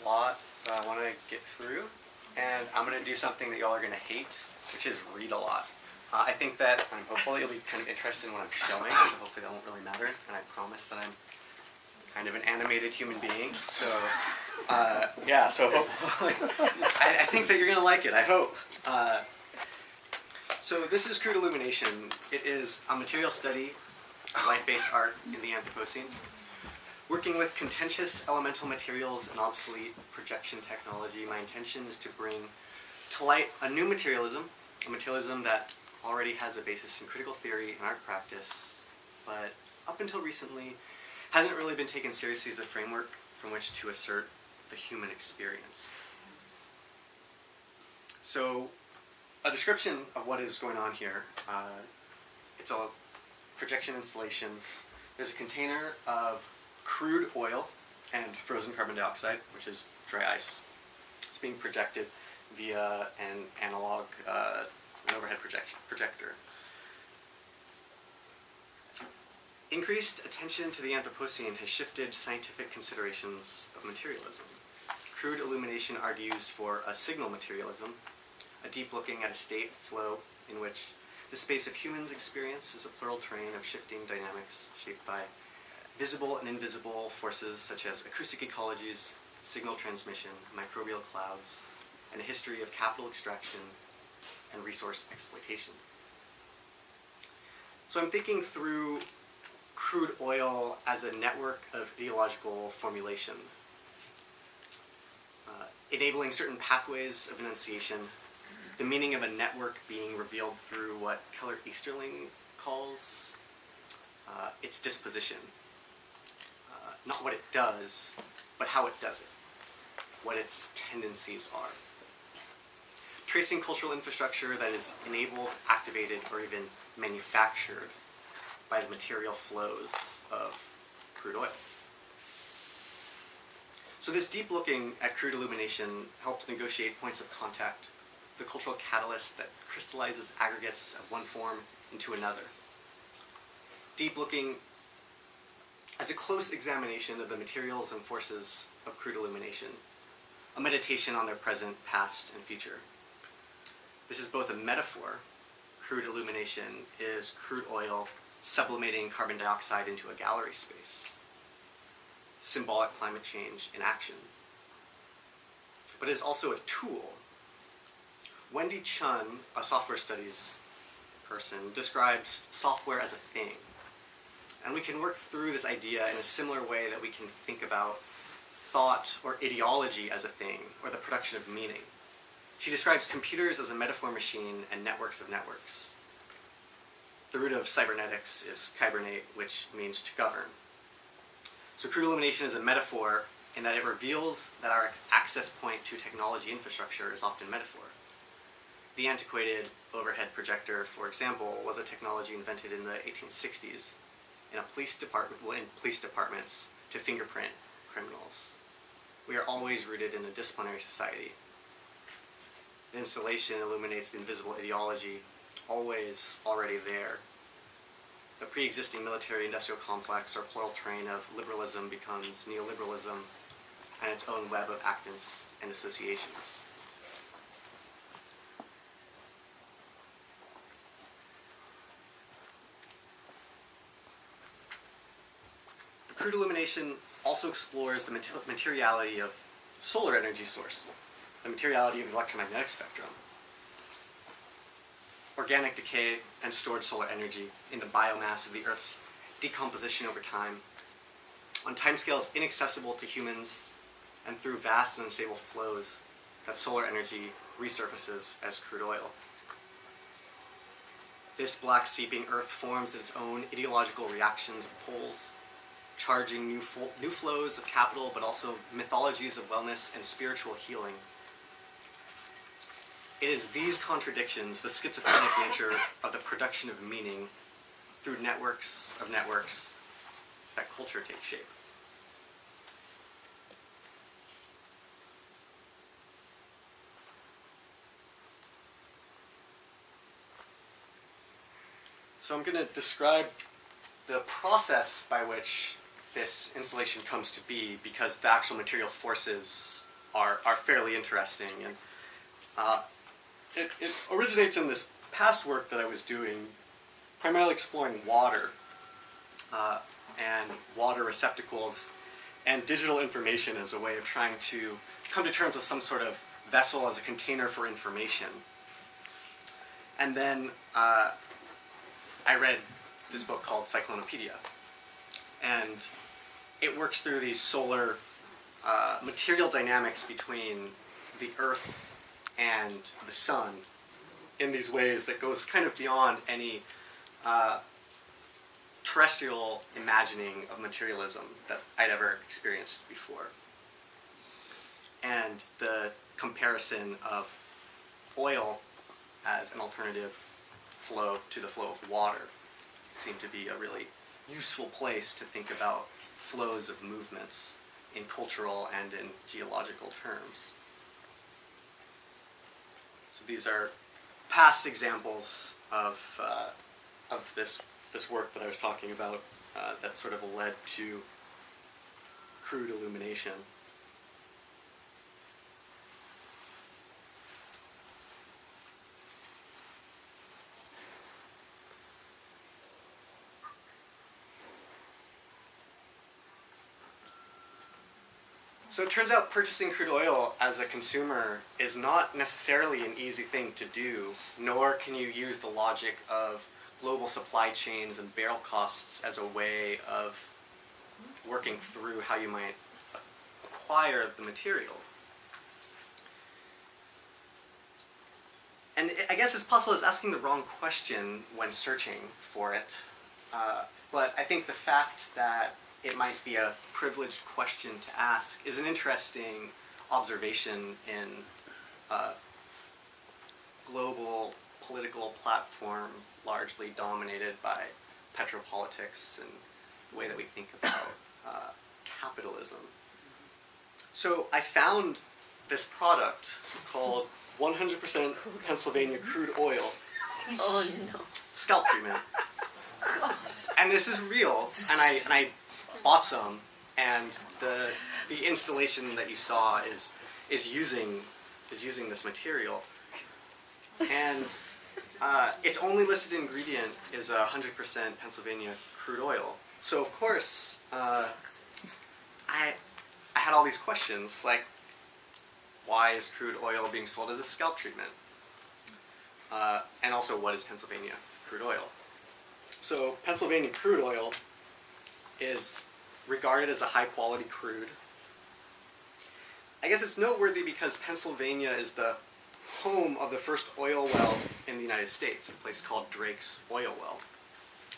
lot that I want to get through, and I'm going to do something that y'all are going to hate, which is read a lot. I think that hopefully you'll be kind of interested in what I'm showing, so hopefully that won't really matter, and I promise that I'm kind of an animated human being, so yeah, so hopefully, I think that you're going to like it, I hope. So this is Crude Illumination. It is a material study of light-based art in the Anthropocene, working with contentious elemental materials and obsolete projection technology. My intention is to bring to light a new materialism, a materialism that already has a basis in critical theory and art practice, but up until recently hasn't really been taken seriously as a framework from which to assert the human experience. So, a description of what is going on here. It's a projection installation. There's a container of crude oil and frozen carbon dioxide, which is dry ice. It's being projected via an analog, an overhead projector. Increased attention to the Anthropocene has shifted scientific considerations of materialism. Crude illumination argues for a signal materialism, a deep looking at a state flow in which the space of humans' experience is a plural terrain of shifting dynamics shaped by visible and invisible forces such as acoustic ecologies, signal transmission, microbial clouds, and a history of capital extraction and resource exploitation. So I'm thinking through crude oil as a network of ideological formulation, enabling certain pathways of enunciation, the meaning of a network being revealed through what Keller Easterling calls its disposition. Not what it does, but how it does it, what its tendencies are. Tracing cultural infrastructure that is enabled, activated, or even manufactured by the material flows of crude oil. So this deep looking at crude illumination helps negotiate points of contact, the cultural catalyst that crystallizes aggregates of one form into another. Deep looking as a close examination of the materials and forces of crude illumination, a meditation on their present, past, and future. This is both a metaphor. Crude illumination is crude oil sublimating carbon dioxide into a gallery space. Symbolic climate change in action. But it is also a tool. Wendy Chun, a software studies person, describes software as a thing. And we can work through this idea in a similar way that we can think about thought or ideology as a thing, or the production of meaning. She describes computers as a metaphor machine and networks of networks. The root of cybernetics is kybernate, which means to govern. So crude illumination is a metaphor in that it reveals that our access point to technology infrastructure is often metaphor. The antiquated overhead projector, for example, was a technology invented in the 1860s in police departments to fingerprint criminals. We are always rooted in a disciplinary society. The installation illuminates the invisible ideology, always already there. The pre-existing military-industrial complex or plural train of liberalism becomes neoliberalism and its own web of actants and associations. Crude illumination also explores the materiality of solar energy source, the materiality of the electromagnetic spectrum, organic decay and stored solar energy in the biomass of the Earth's decomposition over time, on timescales inaccessible to humans and through vast and unstable flows that solar energy resurfaces as crude oil. This black seeping Earth forms its own ideological reactions of poles, charging new flows of capital, but also mythologies of wellness and spiritual healing. It is these contradictions, the schizophrenic nature of the production of meaning through networks of networks, that culture takes shape. So I'm going to describe the process by which this installation comes to be, because the actual material forces are fairly interesting. And it originates in this past work that I was doing, primarily exploring water and water receptacles and digital information as a way of trying to come to terms with some sort of vessel as a container for information. And then I read this book called Cyclonopedia, and it works through these solar material dynamics between the Earth and the Sun in these ways that goes kind of beyond any terrestrial imagining of materialism that I'd ever experienced before. And the comparison of oil as an alternative flow to the flow of water seemed to be a really useful place to think about flows of movements in cultural and in geological terms. So these are past examples of this work that I was talking about that sort of led to crude illumination. So it turns out purchasing crude oil as a consumer is not necessarily an easy thing to do, nor can you use the logic of global supply chains and barrel costs as a way of working through how you might acquire the material. And I guess it's possible it's asking the wrong question when searching for it, but I think the fact that it might be a privileged question to ask is an interesting observation in a global political platform largely dominated by petropolitics and the way that we think about capitalism. So I found this product called 100% Pennsylvania crude oil. Oh no. Scalp treatment. Gosh. And this is real, and I bought some, and the installation that you saw is using this material, and its only listed ingredient is 100% Pennsylvania crude oil. So of course, I had all these questions like, why is crude oil being sold as a scalp treatment? And also, what is Pennsylvania crude oil? So Pennsylvania crude oil is regarded as a high-quality crude. I guess it's noteworthy because Pennsylvania is the home of the first oil well in the United States, a place called Drake's Oil Well.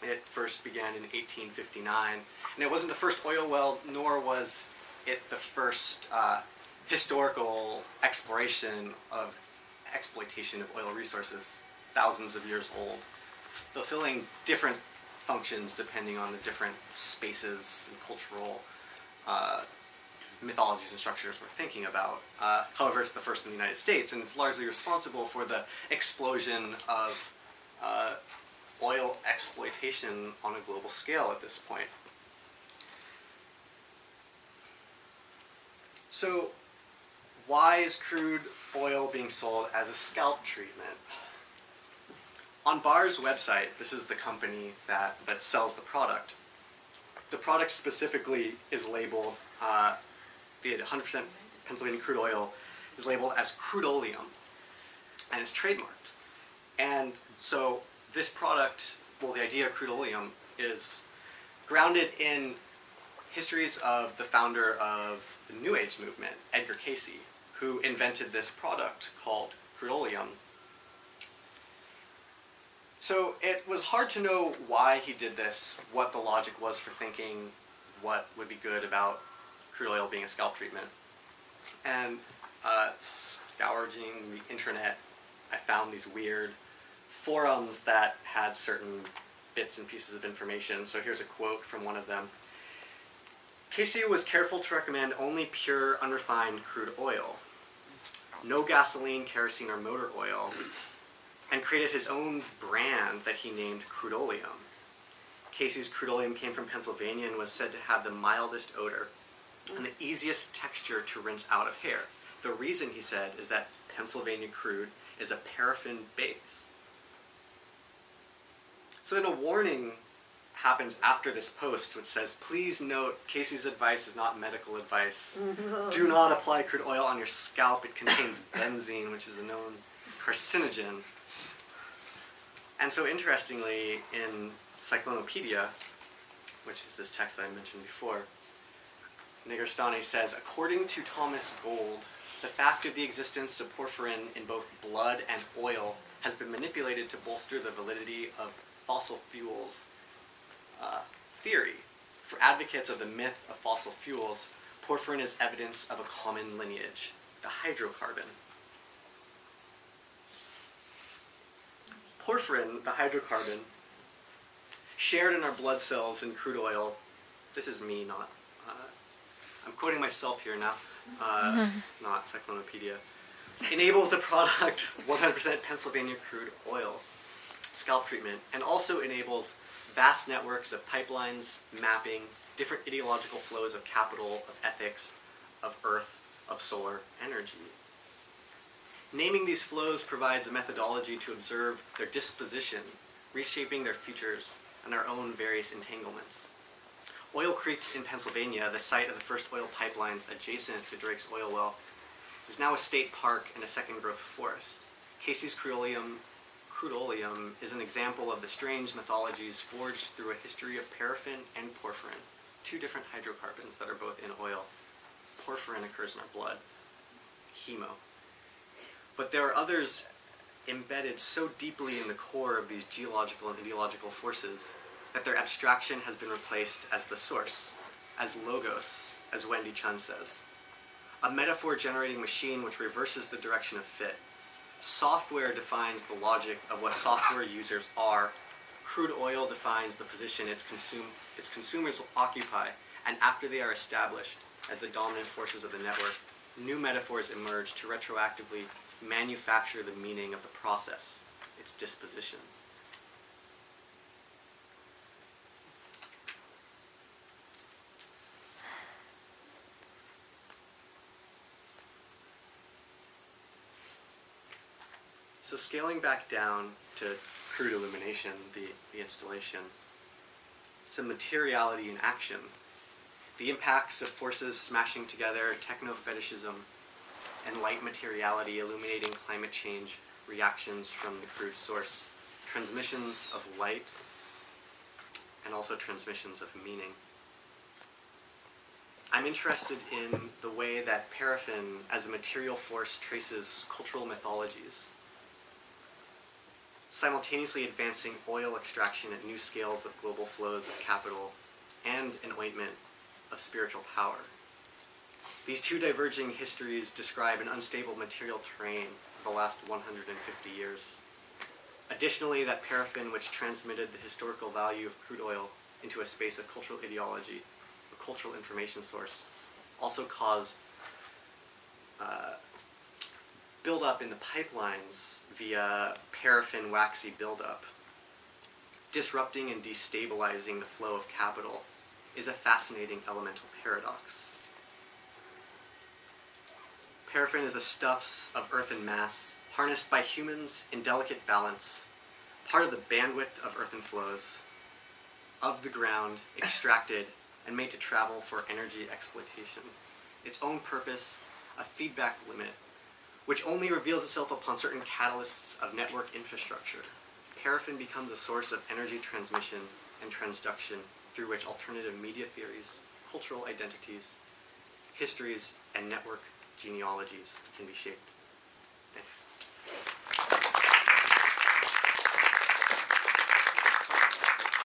It first began in 1859, and it wasn't the first oil well, nor was it the first historical exploration of exploitation of oil resources, thousands of years old, fulfilling different functions depending on the different spaces and cultural mythologies and structures we're thinking about. However, it's the first in the United States, and it's largely responsible for the explosion of oil exploitation on a global scale at this point. So, why is crude oil being sold as a scalp treatment? On Barr's website, this is the company that sells the product. The product specifically is labeled, the 100% Pennsylvania crude oil is labeled as crudeolium, and it's trademarked. And so this product, well, the idea of crudeolium is grounded in histories of the founder of the New Age movement, Edgar Cayce, who invented this product called crudeolium. So it was hard to know why he did this, what the logic was for thinking what would be good about crude oil being a scalp treatment. And scourging the internet, I found these weird forums that had certain bits and pieces of information. So here's a quote from one of them. Cayce was careful to recommend only pure, unrefined crude oil, no gasoline, kerosene, or motor oil, and created his own brand that he named Crudeolium. Cayce's Crudeolium came from Pennsylvania and was said to have the mildest odor. and the easiest texture to rinse out of hair. The reason, he said, is that Pennsylvania crude is a paraffin base. So then a warning happens after this post, which says, please note, Casey's advice is not medical advice. Do not apply crude oil on your scalp. It contains benzene, which is a known carcinogen. And so interestingly, in Cyclonopedia, which is this text that I mentioned before, Negrestani says, according to Thomas Gold, the fact of the existence of porphyrin in both blood and oil has been manipulated to bolster the validity of fossil fuels theory. For advocates of the myth of fossil fuels, porphyrin is evidence of a common lineage, the hydrocarbon. Porphyrin, the hydrocarbon, shared in our blood cells in crude oil, this is me, not, I'm quoting myself here now, not Cyclonopedia, enables the product 100% Pennsylvania crude oil scalp treatment, and also enables vast networks of pipelines, mapping, different ideological flows of capital, of ethics, of earth, of solar energy. Naming these flows provides a methodology to observe their disposition, reshaping their futures, and our own various entanglements. Oil Creek in Pennsylvania, the site of the first oil pipelines adjacent to Drake's oil well, is now a state park and a second growth forest. Casey's crude oleum is an example of the strange mythologies forged through a history of paraffin and porphyrin, two different hydrocarbons that are both in oil. Porphyrin occurs in our blood, hemo. But there are others embedded so deeply in the core of these geological and ideological forces that their abstraction has been replaced as the source, as logos, as Wendy Chun says. A metaphor-generating machine which reverses the direction of fit. Software defines the logic of what software users are. Crude oil defines the position its consumers will occupy, and after they are established as the dominant forces of the network, new metaphors emerge to retroactively manufacture the meaning of the process, its disposition. So scaling back down to Crude Illumination, the installation, some materiality in action, the impacts of forces smashing together, techno-fetishism, and light materiality illuminating climate change reactions from the crude source, transmissions of light, and also transmissions of meaning. I'm interested in the way that paraffin as a material force traces cultural mythologies, simultaneously advancing oil extraction at new scales of global flows of capital and an ointment of spiritual power. These two diverging histories describe an unstable material terrain of the last 150 years. Additionally, that paraffin which transmitted the historical value of crude oil into a space of cultural ideology, a cultural information source, also caused buildup in the pipelines via paraffin waxy buildup. Disrupting and destabilizing the flow of capital is a fascinating elemental paradox. Paraffin is the stuffs of earth and mass, harnessed by humans in delicate balance, part of the bandwidth of earthen flows, of the ground, extracted, and made to travel for energy exploitation. Its own purpose, a feedback limit, which only reveals itself upon certain catalysts of network infrastructure. Paraffin becomes a source of energy transmission and transduction through which alternative media theories, cultural identities, histories, and network genealogies can be shaped.